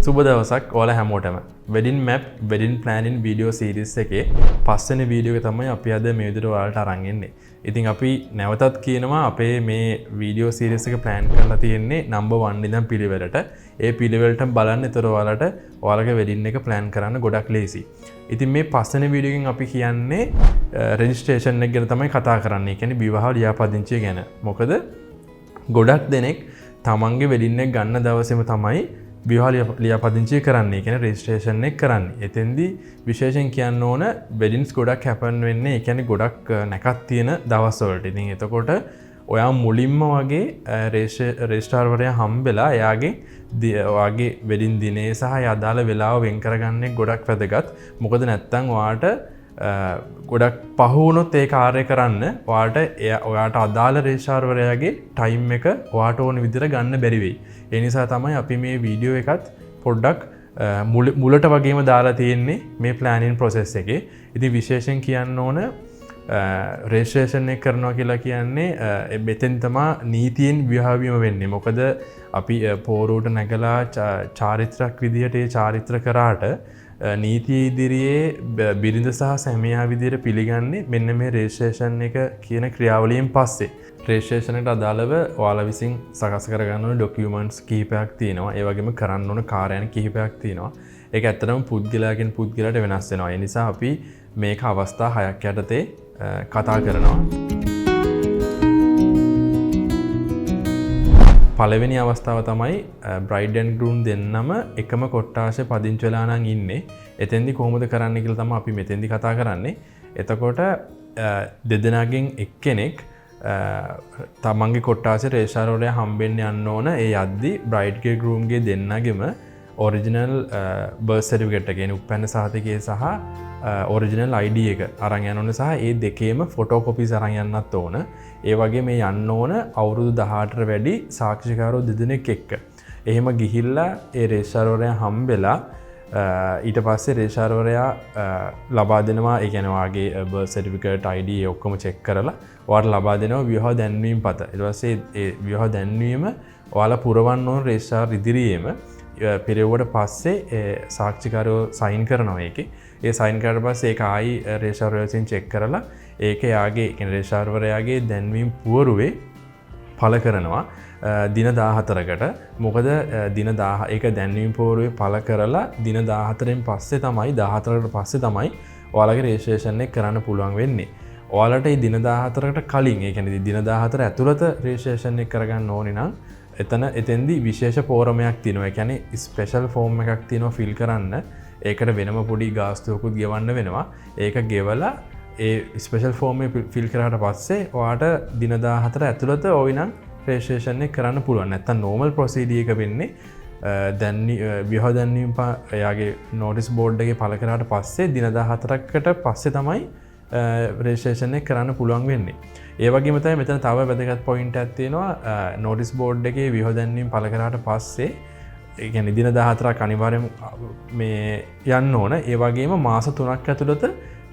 සුබ දවසක් ඔයාලා හැමෝටම. Wedding map wedding planning video series එකේ පස්වෙනි වීඩියෝ එක තමයි අපි අද මේ විදිහට ඔයාලට අරන් එන්නේ. ඉතින් අපි නැවතත් කියනවා අපේ මේ වීඩියෝ සීරීස් එක ප්ලෑන් කරලා තියෙන්නේ නම්බර් 1 ඉඳන් පිළිවෙලට. ඒ පිළිවෙලට බලන්න ඒතර ඔයාලට ඔයාලගේ වෙඩින් එක ප්ලෑන් කරන්න ගොඩක් ලේසි. ඉතින් මේ පස්වෙනි වීඩියෝ එකෙන් අපි කියන්නේ රෙජිස්ට්‍රේෂන් එක ගැන තමයි කතා කරන්නේ. ඒ කියන්නේ විවාහ ලියාපදිංචිය ගැන. මොකද ගොඩක් දෙනෙක් තමන්ගේ වෙඩින් එක ගන්න දවසේම තමයි විවාහ ලියාපදිංචිය කරන්නේ. කියන්නේ රෙජිස්ට්‍රේෂන් එක කරන්නේ. එතෙන්දී විශේෂයෙන් කියන්න ඕන වෙඩින්ස් ගොඩක් හැපන් වෙන්නේ. ඒ කියන්නේ ගොඩක් නැකත් තියෙන දවස්වලට. ඉතින් එතකොට ඔයා මුලින්ම වගේ රෙජිස්ට්‍රාර්වරයා හම්බෙලා එයාගේ වෙඩින් දිනේ සහ අදාළ වෙලාව වෙන් කරගන්නේ ගොඩක් වැදගත්. මොකද නැත්තම් ඔයාට ගොඩක් පහුවුණොත් ඒ කාර්ය කරන්න ඔයාට අදාළ රේෂාර්වරයාගේ ටයිම් එක ඔයාට ඕන විදිහට ගන්න බැරි වෙයි. ඒ නිසා තමයි අපි මේ වීඩියෝ එකත් පොඩ්ඩක් මුලට වගේම දාලා තියෙන්නේ මේ ප්ලෑනින් ප්‍රොසෙස් එකේ. ඉතින් විශේෂයෙන් කියන්න ඕන රෙජිස්ට්‍රේෂන් එක කරනවා කියලා කියන්නේ මෙතෙන් තමයි නීතියෙන් විවාහ වීම වෙන්නේ. මොකද අපි පෝරුවට නැගලා චාරිත්‍රාක් විදිහට ඒ චාරිත්‍ර කරාට නීතිය ඉදිරියේ බිරිඳ සහ සැමියා විදිහට පිළිගන්නේ මෙන්න මේ රෙජිස්ට්‍රේෂන් එක කියන ක්‍රියාවලියෙන් පස්සේ. රෙජිස්ට්‍රේෂන් එකට අදාළව ඔයාලා විසින් සකස් කරගන්න ඕන ඩොකියුමන්ට්ස් කිහිපයක් තියෙනවා. ඒ වගේම කරන්න ඕන කාර්යයන් කිහිපයක් තියෙනවා. ඒක ඇත්තටම පුද්ගලයාගෙන් පුද්ගලයාට වෙනස් වෙනවා. ඒ නිසා අපි මේක අවස්ථා 6ක් යටතේ කතා කරනවා. පළවෙනි අවස්ථාව තමයි බ්‍රයිඩ් ඇන්ඩ් ගෲම් දෙන්නම එකම කොට්ටාශේ පදිංචි වෙලා නම් ඉන්නේ. එතෙන්දි කොහොමද කරන්න කියලා තමයි අපි මෙතෙන්දි කතා කරන්නේ. එතකොට දෙදෙනාගෙන් එක්කෙනෙක් තමන්ගේ කොට්ටාශේ රේෂාර්වරයා හම්බෙන්න යන්න ඕන. ඒ යද්දි බ්‍රයිඩ්ගේ ගෲම්ගේ දෙන්නගෙම ඔරිජිනල් බර්ත් සර්ටිෆිකේට් එක කියන්නේ උපැන්න සහතිකය සහ ඔරිජිනල් ID එක අරන් යන්න ඕන සහ ඒ දෙකේම ෆොටෝකොපිස් අරන් යන්නත් ඕන. ඒ වගේ මේ යන්න ඕන අවුරුදු 18ට වැඩි සාක්ෂිකාරෝ දෙදෙනෙක් එක්ක. එහෙම ගිහිල්ලා ඒ රේෂාර්වරයා හම්බෙලා ඊට පස්සේ රේෂාර්වරයා ලබා දෙනවා. ඒ කියන්නේ වාගේ බර්ත් සර්ටිෆිකේට් ID ඒ ඔක්කොම චෙක් කරලා ඔයාලට ලබා දෙනවා විවාහ දැන්වීම පත. ඊට පස්සේ ඒ විවාහ දැන්වීම ඔයාලා පුරවන්න ඕන රේෂාර් ඉදිරියේම පිරෙව්වට පස්සේ සාක්ෂිකාරයෝ සයින් කරනවා ඒකේ. ඒ සයින් කරලා පස්සේ ඒක ආයි රේෂාර්වරයෙන් චෙක් කරලා ඒක යාගේ කියන්නේ රේෂාර්වරයාගේ දැන්වීම පුවරුවේ පළ කරනවා දින 14කට. මොකද දින 10 ඒක දැන්වීම පුවරුවේ පළ කරලා දින 14න් පස්සේ තමයි 14කට පස්සේ තමයි ඔයාලගේ රෙජිස්ට්‍රේෂන් එක කරන්න පුළුවන් වෙන්නේ. ඔයාලට මේ දින 14කට කලින් ඒ කියන්නේ දින 14 ඇතුළත රෙජිස්ට්‍රේෂන් එක කරගන්න ඕනේ නම් එතෙන්දී විශේෂ ෆෝරමයක් තියෙනවා. ඒ කියන්නේ ස්පෙෂල් ෆෝම් එකක් තියෙනවා ෆිල් කරන්න. ඒකට වෙනම පොඩි ගාස්තුවකුත් ගෙවන්න වෙනවා. ඒක ගෙවලා ඒ ස්පෙෂල් ෆෝම් එක ෆිල් කරාට පස්සේ ඔයාට දින 14 ඇතුළත ඕයි නම් රෙජිස්ට්‍රේෂන් එක කරන්න පුළුවන්. නැත්තම් නෝමල් ප්‍රොසීඩර් එක වෙන්නේ විවාහ දැන්වීම එයාගේ නෝටිස් බෝඩ් එකේ පළ කරාට පස්සේ දින 14කට පස්සේ තමයි රෙජිස්ට්‍රේෂන් එක කරන්න පුළුවන් වෙන්නේ. ඒ වගේම තමයි මෙතන තව වැදගත් පොයින්ට් එකක් තියෙනවා. නෝටිස් බෝඩ් එකේ විවාහ දැන්වීම පළ කරාට පස්සේ ඒ කියන්නේ දින 14ක් අනිවාර්යයෙන් මේ යන්න ඕන. ඒ වගේම මාස 3ක් ඇතුළත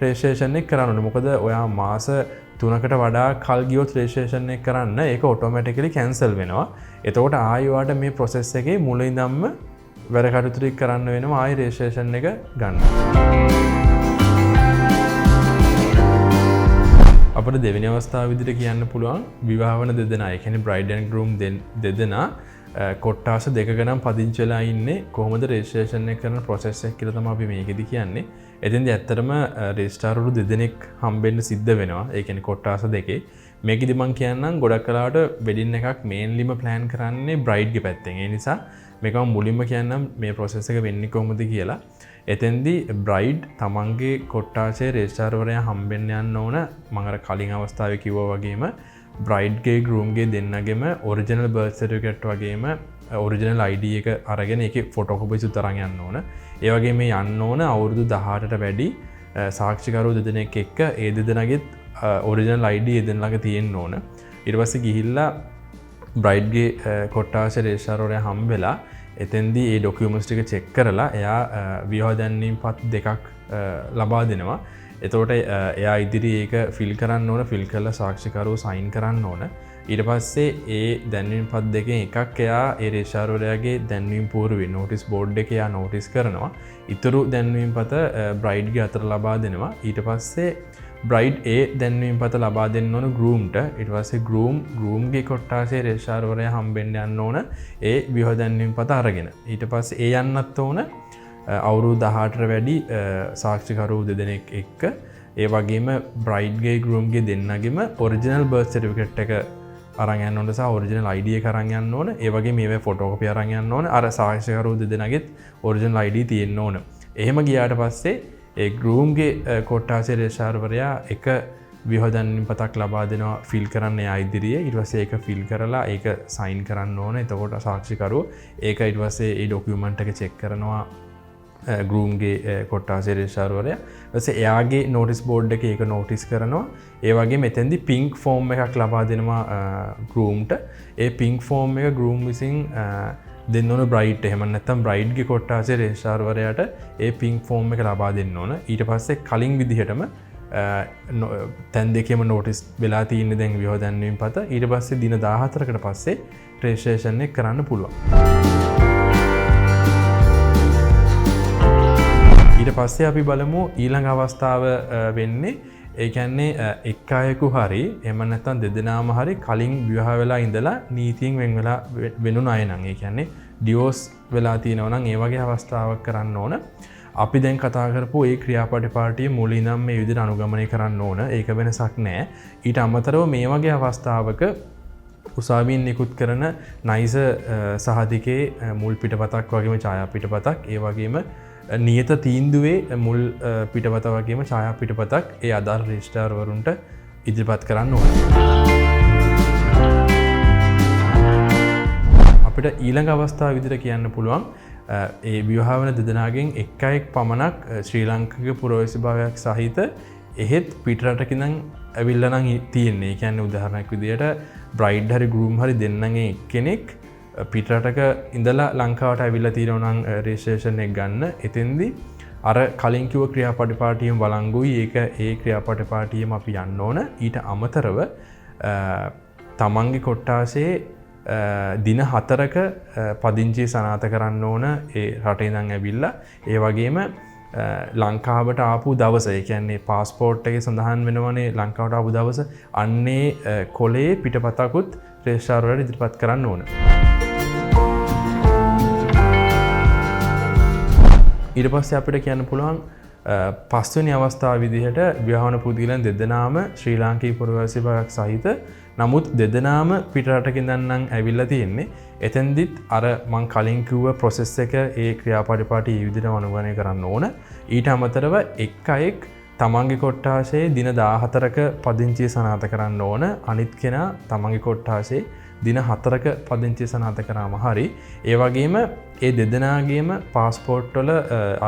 රෙජිස්ට්‍රේෂන් එක කරන්න ඕනේ. මොකද ඔයා මාස 3කට වඩා කල් ගියොත් රෙජිස්ට්‍රේෂන් එක කරන්න ඒක ඔටෝමැටිකලි කැන්සල් වෙනවා. එතකොට ආයෙ ඔයාට මේ ප්‍රොසෙස් එකේ මුල ඉඳන්ම වැඩ කටයුතු ටික කරන්න වෙනවා ආයෙ රෙජිස්ට්‍රේෂන් එක ගන්න. අපිට දෙවෙනි අවස්ථාව විදිහට කියන්න පුළුවන් විවාහ වන දෙදෙනා. ඒ කියන්නේ බ්‍රයිඩ් ඇන්ඩ් ගෲම් දෙදෙනා කොට්ටාස දෙක ගණන් පදිංචි වෙලා ඉන්නේ. කොහොමද රෙජිස්ට්‍රේෂන් එක කරන ප්‍රොසෙස් එක කියලා තමයි අපි මේකෙදි කියන්නේ. එතෙන්දී ඇත්තටම රෙජිස්ට්‍රාර්වරු දෙදෙනෙක් හම්බෙන්න සිද්ධ වෙනවා. ඒ කියන්නේ කොට්ටාස දෙකේ. මේකෙදි මම කියන්නම් ගොඩක් කලාවට වෙඩින් එකක් මේන්ලිම ප්ලෑන් කරන්නේ බ්‍රයිඩ්ගේ පැත්තෙන්. ඒ නිසා මේක මම මුලින්ම කියන්නම් මේ ප්‍රොසෙස් එක වෙන්නේ කොහොමද කියලා. එතෙන්දී බ්‍රයිඩ් තමන්ගේ කොට්ටාසේ රෙජිස්ට්‍රාර්වරයා හම්බෙන්න යන්න ඕන. මම අර කලින් අවස්ථාවේ කිව්වා වගේම බ්‍රයිඩ්ගේ ගෲම්ගේ දෙන්නගෙම ඔරිජිනල් බර්ත් සර්ටිෆිකේට් වගේම ඔරිජිනල් ID එක අරගෙන ඒකේ ෆොටෝකොපිස් උතරන් යන්න ඕන. ඒ වගේම මේ යන්න ඕන අවුරුදු 18ට වැඩි සාක්ෂිකරු දෙදෙනෙක් එක්ක ඒ දෙදෙනාගෙත් ඔරිජිනල් ID ඒ දෙන්න ළඟ තියෙන්න ඕන. ඊට පස්සේ ගිහිල්ලා බ්‍රයිඩ්ගේ කොට්ටාසේ රෙජිස්ට්‍රාර්වරයා හම්බෙලා එතෙන්දී ඒ ඩොකියුමන්ට්ස් ටික චෙක් කරලා එයා විවාහ දැන්වීම පත් දෙකක් ලබා දෙනවා. එතකොට එයා ඉදිරි ඒක ෆිල් කරන්න ඕන ෆිල් කරලා සාක්ෂිකරුවෝ සයින් කරන්න ඕන. ඊට පස්සේ ඒ දැන්වීම් පත් දෙකෙන් එකක් එයා ඒ රේෂාර්වරයාගේ දැන්වීම් පූර්වේ නෝටිස් බෝඩ් එකේ එයා නෝටිස් කරනවා. ඉතුරු දැන්වීම් පත බ්‍රයිඩ්ගේ අතට ලබා දෙනවා. ඊට පස්සේ බ්‍රයිඩ් ඒ දැන්වීම් පත ලබා දෙන්න ඕන ගෲම්ට. ඊට පස්සේ ගෲම්ගේ කොට්ටාසේ රේෂාර්වරයා හම්බෙන්න යන්න ඕන ඒ විවාහ දැන්වීම් පත අරගෙන. ඊට පස්සේ ඒ යන්නත් ඕන අවුරුදු 18ට වැඩි සාක්ෂිකරුවෝ දෙදෙනෙක් එක්ක. ඒ වගේම බ්‍රයිඩ්ගේ ගෲම්ගේ දෙන්නගෙම ඔරිජිනල් බර්ත් සර්ටිෆිකේට් එක අරන් යන්න ඕන සහ ඔරිජිනල් ID එක අරන් යන්න ඕන. ඒ වගේ මේවේ ෆොටෝකොපි අරන් යන්න ඕන. අර සාක්ෂිකරුවෝ දෙදෙනාගෙත් ඔරිජිනල් ID තියෙන්න ඕන. එහෙම ගියාට පස්සේ ඒ ගෲම්ගේ කොට්ටාසේ රේෂාර්වරයා එක විවාහ දැන්වීම් පතක් ලබා දෙනවා ෆිල් කරන්න එයා ඉදිරියේ. ඊට පස්සේ ඒක ෆිල් කරලා ඒක සයින් කරන්න ඕන. එතකොට සාක්ෂිකරුවෝ ඒක ඊට පස්සේ ඒ ඩොකියුමන්ට් එක චෙක් කරනවා ගෲම්ගේ කොට්ටාසේ රේෂාර්වරයා. ඊට පස්සේ එයාගේ නෝටිස් බෝඩ් එකේ ඒක නෝටිස් කරනවා. ඒ වගේ මෙතෙන්දි පින්ක් ෆෝම් එකක් ලබා දෙනවා ගෲම්ට. ඒ පින්ක් ෆෝම් එක ගෲම් විසින් දෙන්න ඕන බ්‍රයිඩ්ට. එහෙම නැත්නම් බ්‍රයිඩ්ගේ කොට්ටාසේ රේෂාර්වරයාට ඒ පින්ක් ෆෝම් එක ලබා දෙන්න ඕන. ඊට පස්සේ කලින් විදිහටම තැන් දෙකේම නෝටිස් වෙලා තියෙන දැන් විවාහ දැන්වීම් පත. ඊට පස්සේ දින 14කට පස්සේ රෙජිස්ට්‍රේෂන් එක කරන්න පුළුවන්. ඊට පස්සේ අපි බලමු ඊළඟ අවස්ථාව වෙන්නේ ඒ කියන්නේ එක් අයෙකු හරි එහෙම නැත්නම් දෙදෙනාම හරි කලින් විවාහ වෙලා ඉඳලා නීතියෙන් වෙන් වෙලා වෙනුන අය නම් ඒ කියන්නේ ඩිවෝස් වෙලා තියෙනවා නම් ඒ වගේ අවස්ථාවක් කරන්න ඕන. අපි දැන් කතා කරපු ඒ ක්‍රියාපටිපාටිය මුලින්ම මේ විදිහට අනුගමනය කරන්න ඕන. ඒක වෙනසක් නැහැ. ඊට අමතරව මේ වගේ අවස්ථාවක උසාවියෙන් නිකුත් කරන නයිස සහතිකේ මුල් පිටපතක් වගේම ඡායා පිටපතක් ඒ වගේම නියත තීන්දුවේ මුල් පිටපත වගේම ඡායා පිටපතක් ඒ අදාළ රෙජිස්ට්‍රාර්වරුන්ට ඉදිරිපත් කරන්න ඕන. අපිට ඊළඟ අවස්ථාව විදිහට කියන්න පුළුවන් ඒ විවාහ වෙන දෙදෙනාගෙන් එක් අයෙක් පමණක් ශ්‍රී ලාංකික පුරවැසිභාවයක් සහිත එහෙත් පිටරටක ඉඳන් ඇවිල්ලා නම් තියෙන්නේ. ඒ කියන්නේ උදාහරණයක් විදිහට බ්‍රයිඩ් හරි ගෲම් හරි දෙන්නගෙන් එක්කෙනෙක් පිටරටක ඉඳලා ලංකාවට ඇවිල්ලා තියෙනවා නම් රෙජිස්ට්‍රේෂන් එක ගන්න. එතෙන්දි අර කලින් කිව්ව ක්‍රියාපටිපාටියෙන් වළංගුයි. ඒක ඒ ක්‍රියාපටිපාටියම අපි යන්න ඕන. ඊට අමතරව තමන්ගේ කොට්ටාසේ දින 4ක පදිංචිය සනාථ කරන්න ඕන ඒ රටේ ඉඳන් ඇවිල්ලා. ඒ වගේම ලංකාවට ආපු දවස ඒ කියන්නේ පාස්පෝර්ට් එකේ සඳහන් වෙනවනේ ලංකාවට ආපු දවස අන්නේ කොලේ පිටපතකුත් රෙජිස්ට්‍රාර්වරයාට ඉදිරිපත් කරන්න ඕන. ඊට පස්සේ අපිට කියන්න පුළුවන් පස්වෙනි අවස්ථාව විදිහට විවාහ වන පුද්ගලයන් දෙදෙනාම ශ්‍රී ලාංකික පුරවැසිභාවයක් සහිත නමුත් දෙදෙනාම පිටරටක ඉඳන් නම් ඇවිල්ලා තියෙන්නේ. එතෙන්දිත් අර මං කලින් කිව්ව ප්‍රොසෙස් එක ඒ ක්‍රියාපටිපාටි මේ විදිහටම අනුගමනය කරන්න ඕන. ඊට අමතරව එක් අයෙක් තමන්ගේ කොට්ටාසේ දින 14ක පදිංචිය සනාථ කරන්න ඕන. අනිත් කෙනා තමන්ගේ කොට්ටාසේ දින 4ක පදිංචිය සනාථ කරාම හරි. ඒ වගේම ඒ දෙදෙනාගේම පාස්පෝර්ට් වල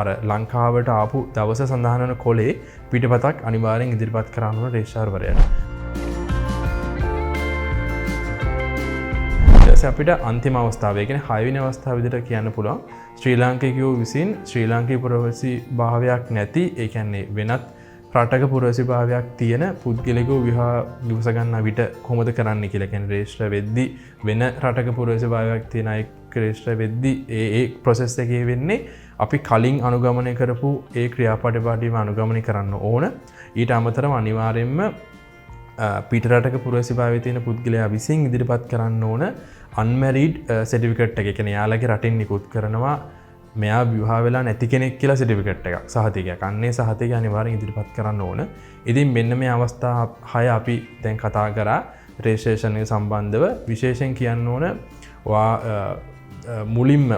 අර ලංකාවට ආපු දවස සඳහන් වන කොලේ පිටපතක් අනිවාර්යෙන් ඉදිරිපත් කරන්න ඕන රෙජිස්ට්‍රාර්වරයාට. අපිට අන්තිම අවස්ථාව ඒ කියන්නේ 6 වෙනි අවස්ථාව විදිහට කියන්න පුළුවන් ශ්‍රී ලාංකිකයෝ විසින් ශ්‍රී ලාංකික පුරවැසිභාවයක් නැති ඒ කියන්නේ වෙනත් රටක පුරවැසිභාවයක් තියෙන පුද්ගලයෙකු විවාහ විවස ගන්න විට කොහොමද කරන්න කියලා කියන්නේ රෙජිස්ටර් වෙද්දී වෙන රටක පුරවැසිභාවයක් තියෙන අය රෙජිස්ටර් වෙද්දී ඒ ප්‍රොසෙස් එකේ වෙන්නේ අපි කලින් අනුගමනය කරපු ඒ ක්‍රියාපටිපාටිම අනුගමනය කරන්න ඕන. ඊට අමතරව අනිවාර්යයෙන්ම පිටරටක පුරවැසිභාවය තියෙන පුද්ගලයා විසින් ඉදිරිපත් කරන්න ඕන අන්මැරිඩ් සර්ටිෆිකේට් එක. ඒ කියන්නේ යාළගේ රටින් නිකුත් කරනවා මෙයා විවාහ වෙලා නැති කෙනෙක් කියලා සර්ටිෆිකේට් එකක් සහතිකයක්. අන්නේ සහතිකය අනිවාර්යෙන් ඉදිරිපත් කරන්න ඕන. ඉතින් මෙන්න මේ අවස්ථා 6 අපි දැන් කතා කරා රෙජිස්ට්‍රේෂන් එක සම්බන්ධව. විශේෂයෙන් කියන්න ඕන මුලින්ම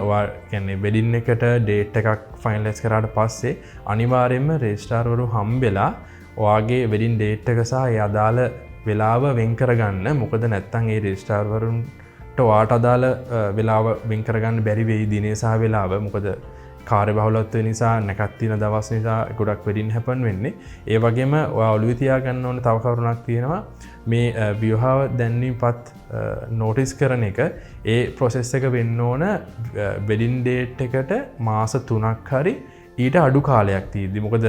කියන්නේ වෙඩින් එකට ඩේට් එකක් ෆයිනලයිස් කරාට පස්සේ අනිවාර්යයෙන්ම රෙජිස්ට්‍රාර්වරු හම්බෙලා ඔයාගේ වෙඩින් ඩේට් එක සහ ඒ අදාළ වෙලාව වෙන් කරගන්න. මොකද නැත්තම් ඒ රෙජිස්ට්‍රාර්වරුන්ට ඔයාට අදාළ වෙලාව වෙන් කරගන්න බැරි වෙයි දිනේ සහ වෙලාව. මොකද කාර්යබහුලත්වය නිසා නැකත් තියෙන දවස් නිසා ගොඩක් වෙඩින් හැපන් වෙන්නේ. ඒ වගේම ඔයා ඔළුවේ තියාගන්න ඕන තව කරුණක් තියෙනවා. මේ විවාහ දැන්වීම්පත් නෝටිස් කරන එක ඒ ප්‍රොසෙස් එක වෙන්න ඕන වෙඩින් ඩේට් එකට මාස 3ක් හරි ඊට අඩු කාලයක් තියද්දි මොකද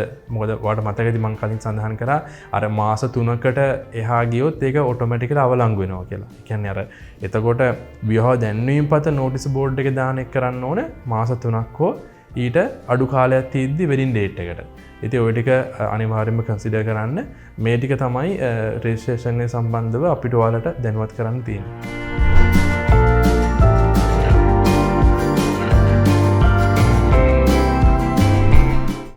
වාට මතකද මං කලින් සඳහන් කරා අර මාස 3කට එහා ගියොත් ඒක ඔටෝමැටිකලි අවලංගු වෙනවා කියලා. ඒ කියන්නේ අර එතකොට විවාහ දැන්වීම පත නෝටිස් බෝඩ් එක දාන එක කරන්න ඕනේ මාස 3ක් හෝ ඊට අඩු කාලයක් තියද්දි වෙඩින් ඩේට් එකට. ඉතින් ওই ටික අනිවාර්යයෙන්ම කන්සිඩර් කරන්න. මේ ටික තමයි රෙජිස්ට්‍රේෂන් එක සම්බන්ධව අපිට ඔයාලට දැනුවත් කරන්න තියෙන්නේ.